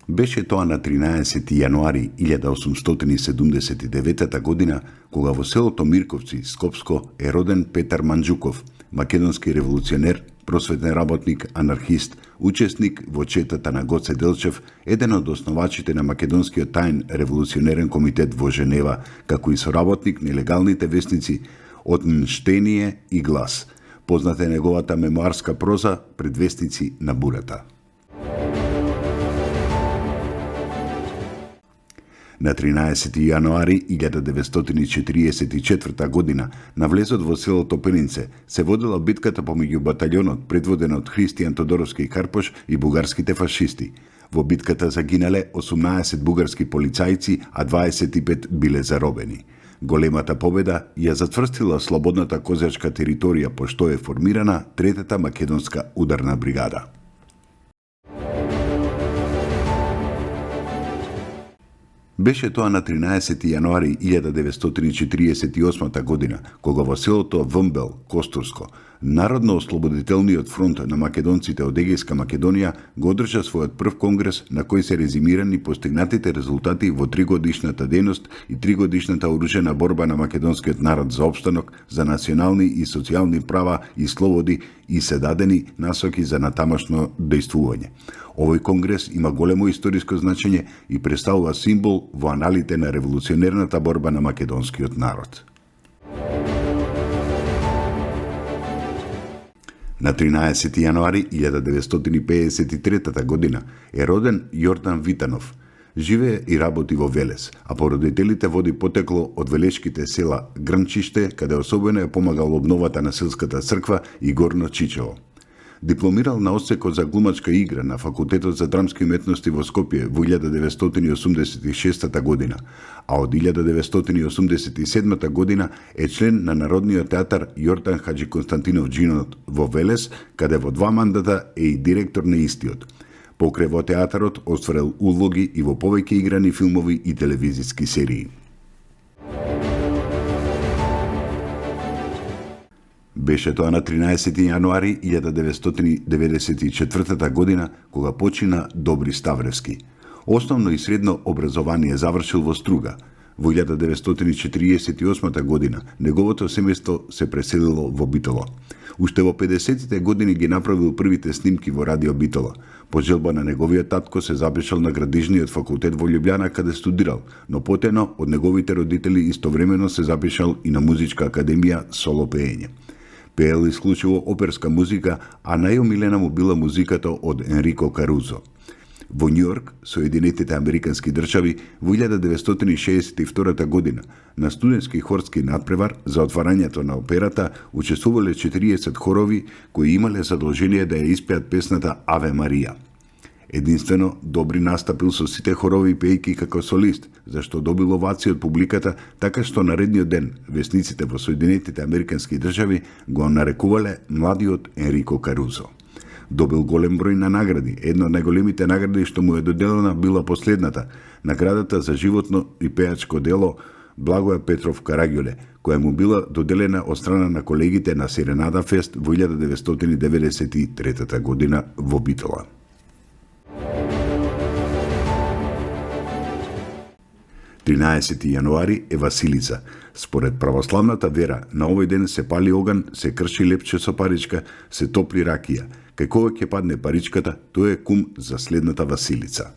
Беше тоа на 13 јануари 1879 година, кога во селото Мирковци, Скопско, е роден Петар Манџуков, македонски револуционер, просветен работник, анархист, учесник во четата на Гоце Делчев, еден од основачите на македонскиот тајн револуционерен комитет во Женева, како и соработник на нелегалните вестници Отмнштение и Глас. Позната е неговата мемоарска проза Предвестници на бурата. На 13 јануари 1944 година, на влезот во селото Пенинце, се водела битката помеѓу баталјонот предводен од Христијан Тодоровски Карпош и бугарските фашисти. Во битката загинале 18 бугарски полицајци, а 25 биле заробени. Големата победа ја затврстила слободната козачка територија, пошто е формирана Третата македонска ударна бригада. Беше тоа на 13 јануари 1948 година, кога во селото Вмбел, Костурско, Народно-ослободителниот фронт на македонците од Егејска Македонија го одржа својот прв конгрес на кој се резимирани постигнатите резултати во 3-годишната дејност и 3-годишната оружена борба на македонскиот народ за опстанок, за национални и социјални права и слободи и се дадени насоки за натамошно дејствување. Овој конгрес има големо историско значење и представува символ во аналите на револуционерната борба на македонскиот народ. На 13 јануари 1953 година е роден Јордан Витанов. Живее и работи во Велес, а по родителите води потекло од велешките села Грмчиште, каде особено е помагал обновата на селската црква и Горно Чичево. Дипломирал на одсекот за глумачка игра на Факултетот за драмски уметности во Скопје во 1986 година, а од 1987 година е член на Народниот театар Јордан Хаджи Константинов Джинот во Велес, каде во 2 мандата е и директор на истиот. Покрај во театарот остварил улоги и во повеќе играни филмови и телевизиски серии. Беше тоа на 13 јануари 1994 година, кога почина Добри Ставревски. Основно и средно образование завршил во Струга. Во 1948 година неговото семејство се преселило во Битола. Уште во 50-тите години ги направил првите снимки во Радио Битола. По желба на неговиот татко се запишал на Градижниот факултет во Љубљана, каде студирал, но потено од неговите родители истовремено се запишал и на Музичка академија соло пеење. Пеел исклучиво оперска музика, а најомилена му била музиката од Енрико Карузо. Во Њујорк, Соединетите Американски држави, во 1962 година, на студентски хорски надпревар за отварањето на операта учествувале 40 хорови кои имале задолжение да ја испеат песната Аве Марија. Единствено, Добри настапил со сите хорови пејки како солист, зашто добил овација од публиката, така што наредниот ден весниците во Соединетите Американски држави го нарекувале младиот Енрико Карузо. Добил голем број на награди. Една од најголемите награди што му е доделена била последната, наградата за животно и пеачко дело Благоја Петров Караѓоле, која му била доделена од страна на колегите на Серенада Фест во 1993 година во Битола. Тринаесети јануари е Василица. Според православната вера, на овој ден се пали оган, се крши лепче со паричка, се топли ракија. Кај кога ќе падне паричката, тој е кум за следната Василица.